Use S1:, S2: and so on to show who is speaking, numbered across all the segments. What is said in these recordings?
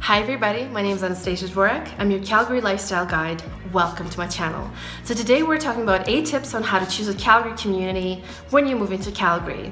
S1: Hi everybody, my name is Anastasia Dvorak. I'm your Calgary lifestyle guide. Welcome to my channel. So today we're talking about 8 tips on how to choose a Calgary community when you move into Calgary.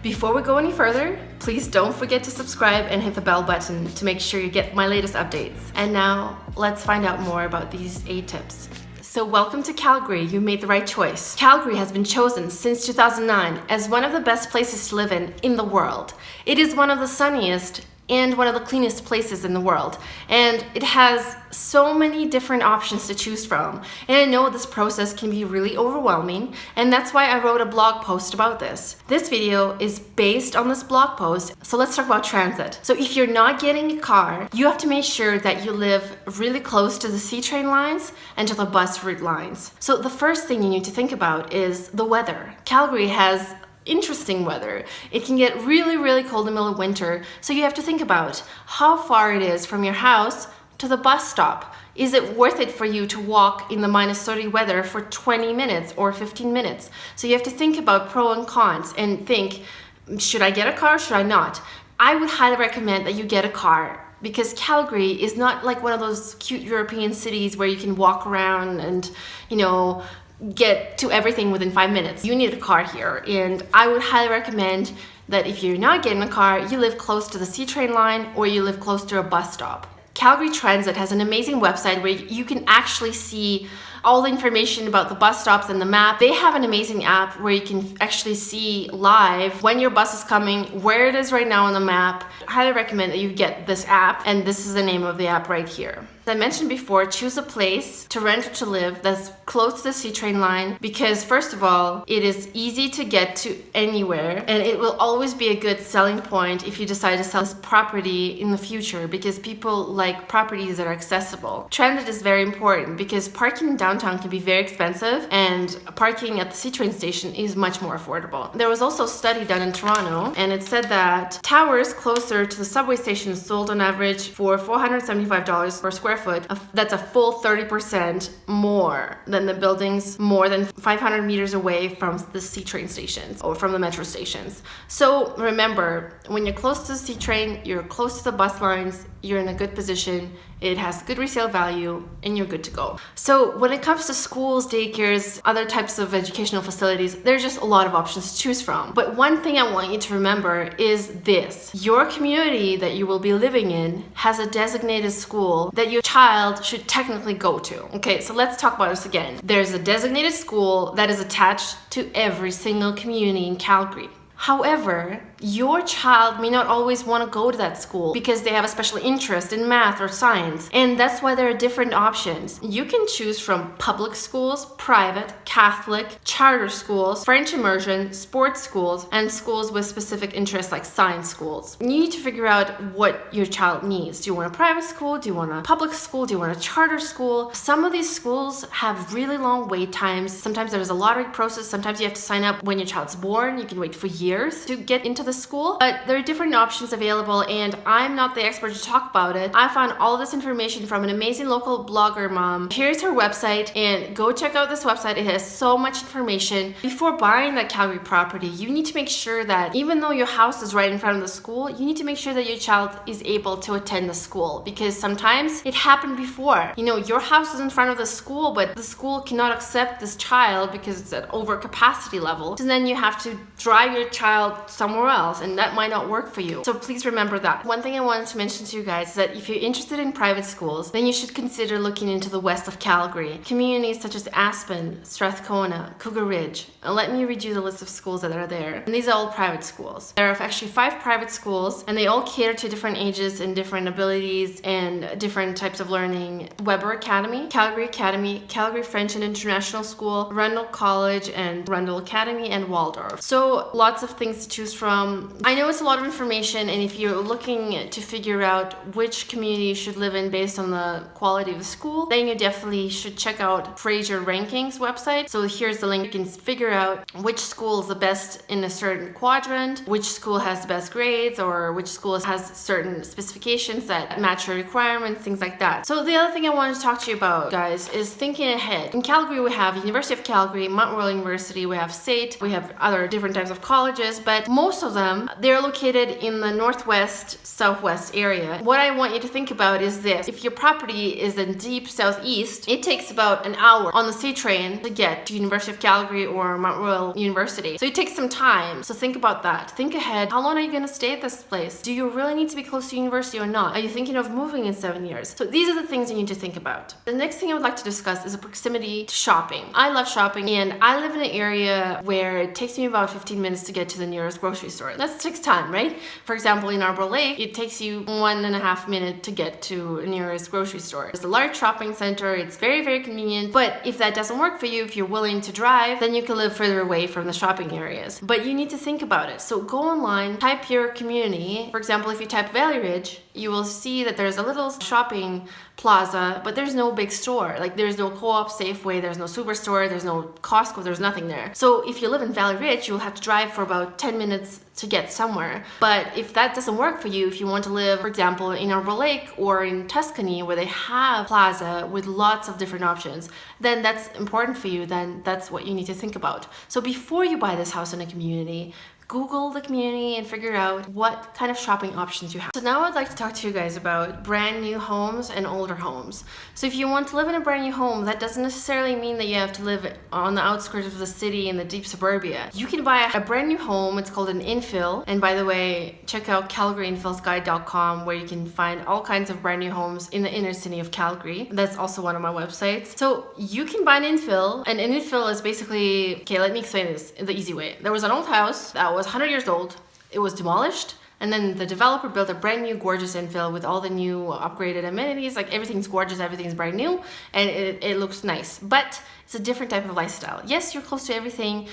S1: Before we go any further, please don't forget to subscribe and hit the bell button to make sure you get my latest updates. And now let's find out more about these 8 tips. So welcome to Calgary, you made the right choice. Calgary has been chosen since 2009 as one of the best places to live in the world. It is one of the sunniest and one of the cleanest places in the world. And it has so many different options to choose from. And I know this process can be really overwhelming, and that's why I wrote a blog post about this. This video is based on this blog post, so let's talk about transit. So if you're not getting a car, you have to make sure that you live really close to the C-train lines and to the bus route lines. So the first thing you need to think about is the weather. Calgary has interesting weather. It can get really cold in the middle of winter, so you have to think about how far it is from your house to the bus stop. Is it worth it for you to walk in the -30 weather for 20 minutes or 15 minutes? So you have to think about pros and cons and think, should I get a car or should I not? I would highly recommend that you get a car, because Calgary is not like one of those cute European cities where you can walk around and, get to everything within 5 minutes. You need a car here, and I would highly recommend that if you're not getting a car, you live close to the C-train line or you live close to a bus stop. Calgary Transit has an amazing website where you can actually see all the information about the bus stops and the map. They have an amazing app where you can actually see live when your bus is coming, where it is right now on the map. I highly recommend that you get this app, and this is the name of the app right here. As I mentioned before, choose a place to rent or to live that's close to the C-train line, because first of all, it is easy to get to anywhere, and it will always be a good selling point if you decide to sell this property in the future, because people like properties that are accessible. Transit is very important because parking in downtown can be very expensive, and parking at the C-train station is much more affordable. There was also a study done in Toronto, and it said that towers closer to the subway station sold on average for $475 per square foot. That's a full 30% more than the buildings more than 500 meters away from the C-train stations or from the metro stations. So remember, when you're close to the C-train, you're close to the bus lines, you're in a good position, it has good resale value, and you're good to go. So when it comes to schools, daycares, other types of educational facilities, there's just a lot of options to choose from. But one thing I want you to remember is this: your community that you will be living in has a designated school that your child should technically go to. Okay, so let's talk about this again. There's a designated school that is attached to every single community in Calgary. However, your child may not always want to go to that school because they have a special interest in math or science, and that's why there are different options. You can choose from public schools, private, Catholic, charter schools, French immersion, sports schools, and schools with specific interests like science schools. You need to figure out what your child needs. Do you want a private school? Do you want a public school? Do you want a charter school? Some of these schools have really long wait times. Sometimes there's a lottery process. Sometimes you have to sign up when your child's born. You can wait for years to get into the school, but there are different options available, and I'm not the expert to talk about it. I found all this information from an amazing local blogger mom. Here's her website, and go check out this website. It has so much information. Before buying that Calgary property, you need to make sure that even though your house is right in front of the school, you need to make sure that your child is able to attend the school, because sometimes it happened before. Your house is in front of the school, but the school cannot accept this child because it's at overcapacity level. So then you have to drive your child somewhere else, and that might not work for you. So please remember that. One thing I wanted to mention to you guys is that if you're interested in private schools, then you should consider looking into the west of Calgary. Communities such as Aspen, Strathcona, Cougar Ridge. And let me read you the list of schools that are there. And these are all private schools. There are actually 5 private schools, and they all cater to different ages and different abilities and different types of learning. Weber Academy, Calgary French and International School, Rundle College and Rundle Academy, and Waldorf. So lots of things to choose from. I know it's a lot of information, and if you're looking to figure out which community you should live in based on the quality of the school, then you definitely should check out Fraser Rankings website. So here's the link. You can figure out which school is the best in a certain quadrant, which school has the best grades, or which school has certain specifications that match your requirements, things like that. So the other thing I wanted to talk to you about, guys, is thinking ahead. In Calgary, we have University of Calgary, Mount Royal University, we have SAIT, we have other different types of colleges, but most of them, they're located in the northwest, southwest area. What I want you to think about is this. If your property is in deep southeast, it takes about an hour on the C train to get to University of Calgary or Mount Royal University. So it takes some time. So think about that. Think ahead. How long are you going to stay at this place? Do you really need to be close to university or not? Are you thinking of moving in 7 years? So these are the things you need to think about. The next thing I would like to discuss is the proximity to shopping. I love shopping, and I live in an area where it takes me about 15 minutes to get to the nearest grocery store. That takes time, right? For example, in Arbor Lake, it takes you 1.5 minutes to get to the nearest grocery store. It's a large shopping center. It's very, very convenient. But if that doesn't work for you, if you're willing to drive, then you can live further away from the shopping areas. But you need to think about it. So go online, type your community. For example, if you type Valley Ridge, you will see that there's a little shopping plaza, but there's no big store. Like there's no Co-op, Safeway, there's no Superstore, there's no Costco, there's nothing there. So if you live in Valley Ridge, you'll have to drive for about 10 minutes to get somewhere. But if that doesn't work for you, if you want to live, for example, in Arbor Lake or in Tuscany, where they have plaza with lots of different options, then that's important for you. Then that's what you need to think about. So before you buy this house in a community, Google the community and figure out what kind of shopping options you have. So now I'd like to talk to you guys about brand new homes and older homes. So if you want to live in a brand new home, that doesn't necessarily mean that you have to live on the outskirts of the city in the deep suburbia. You can buy a brand new home. It's called an infill. And by the way, check out calgaryinfillsguide.com, where you can find all kinds of brand new homes in the inner city of Calgary. That's also one of my websites. So you can buy an infill, and an infill is basically, okay, let me explain this in the easy way. There was an old house that was 100 years old. It was demolished, and then the developer built a brand new gorgeous infill with all the new upgraded amenities. Like everything's gorgeous, everything's brand new, and it looks nice. But it's a different type of lifestyle. Yes, you're close to everything,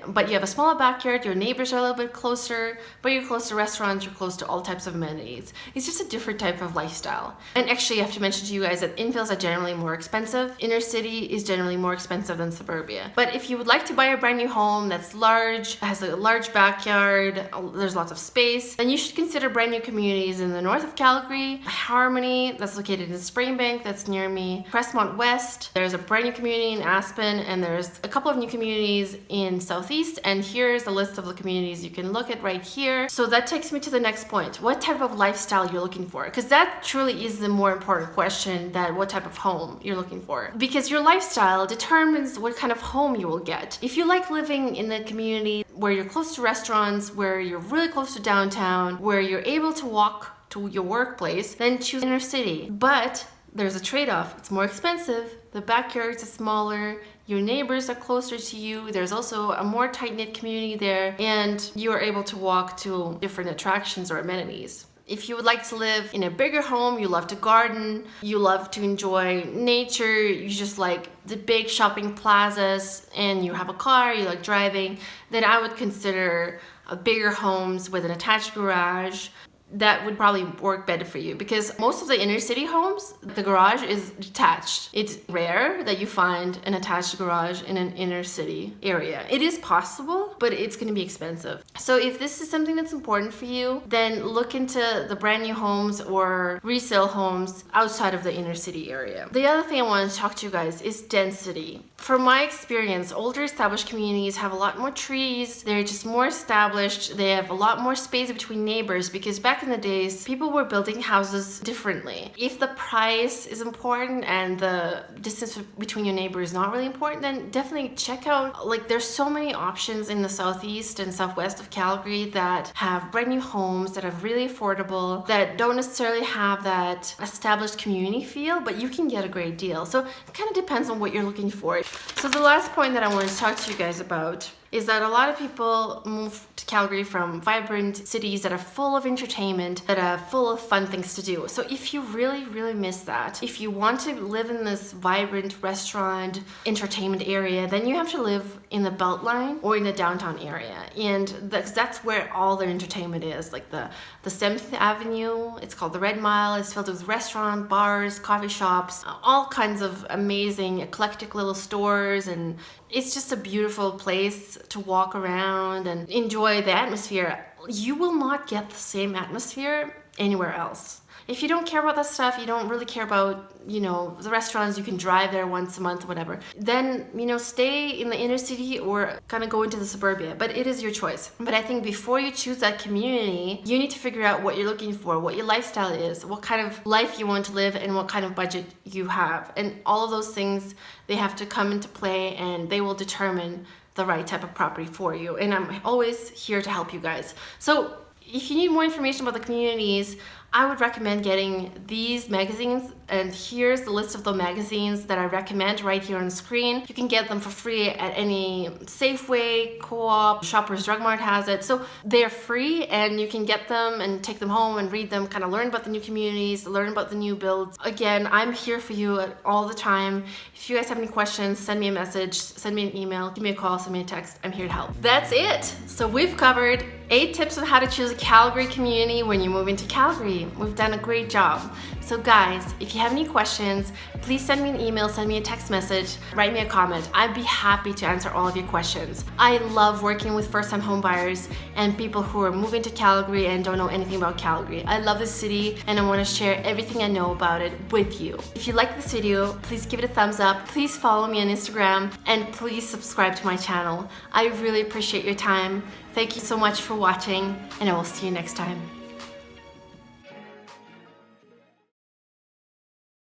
S1: but you have a smaller backyard, your neighbors are a little bit closer, but you're close to restaurants, you're close to all types of amenities. It's just a different type of lifestyle. And actually, I have to mention to you guys that infills are generally more expensive. Inner city is generally more expensive than suburbia. But if you would like to buy a brand new home that's large, has a large backyard, there's lots of space, then you should consider brand new communities in the north of Calgary, Harmony, that's located in Springbank, that's near me, Crestmont West. There's a brand new community in Aspen, and there's a couple of new communities in Southeast, and here's a list of the communities you can look at right here. So that takes me to the next point. What type of lifestyle you're looking for? Because that truly is the more important question than what type of home you're looking for. Because your lifestyle determines what kind of home you will get. If you like living in the community where you're close to restaurants, where you're really close to downtown, where you're able to walk to your workplace, then choose inner city. But there's a trade-off. It's more expensive. The backyards are smaller. Your neighbors are closer to you. There's also a more tight-knit community there, and you are able to walk to different attractions or amenities. If you would like to live in a bigger home, you love to garden, you love to enjoy nature, you just like the big shopping plazas, and you have a car, you like driving, then I would consider bigger homes with an attached garage. That would probably work better for you, because most of the inner city homes, the garage is detached. It's rare that you find an attached garage in an inner city area. It is possible, but it's going to be expensive. So if this is something that's important for you, then look into the brand new homes or resale homes outside of the inner city area. The other thing I want to talk to you guys is density. From my experience, older established communities have a lot more trees. They're just more established. They have a lot more space between neighbors, because back in the days, people were building houses differently. If the price is important and the distance between your neighbor is not really important, then definitely check out, like, there's so many options in the southeast and southwest of Calgary that have brand new homes that are really affordable, that don't necessarily have that established community feel, but you can get a great deal. So it kind of depends on what you're looking for. So the last point that I want to talk to you guys about is that a lot of people move to Calgary from vibrant cities that are full of entertainment, that are full of fun things to do. So if you really, really miss that, if you want to live in this vibrant restaurant, entertainment area, then you have to live in the Beltline or in the downtown area. And that's where all the entertainment is. Like the 7th Avenue, it's called the Red Mile. It's filled with restaurants, bars, coffee shops, all kinds of amazing, eclectic little stores, and it's just a beautiful place to walk around and enjoy the atmosphere. You will not get the same atmosphere anywhere else. If you don't care about that stuff, you don't really care about, you know, the restaurants, you can drive there once a month, whatever, then, you know, stay in the inner city or kind of go into the suburbia, but it is your choice. But I think before you choose that community, you need to figure out what you're looking for, what your lifestyle is, what kind of life you want to live, and what kind of budget you have. And all of those things, they have to come into play, and they will determine the right type of property for you. And I'm always here to help you guys. So if you need more information about the communities, I would recommend getting these magazines, and here's the list of the magazines that I recommend right here on the screen. You can get them for free at any Safeway, Co-op, Shoppers Drug Mart has it. So they're free, and you can get them and take them home and read them, kind of learn about the new communities, learn about the new builds. Again, I'm here for you all the time. If you guys have any questions, send me a message, send me an email, give me a call, send me a text. I'm here to help. That's it. So we've covered 8 tips on how to choose a Calgary community when you move into Calgary. We've done a great job. So guys, if you have any questions, please send me an email, send me a text message, write me a comment. I'd be happy to answer all of your questions. I love working with first-time home buyers and people who are moving to Calgary and don't know anything about Calgary. I love this city, and I want to share everything I know about it with you. If you like this video, please give it a thumbs up, please follow me on Instagram, and please subscribe to my channel. I really appreciate your time. Thank you so much for watching, and I will see you next time.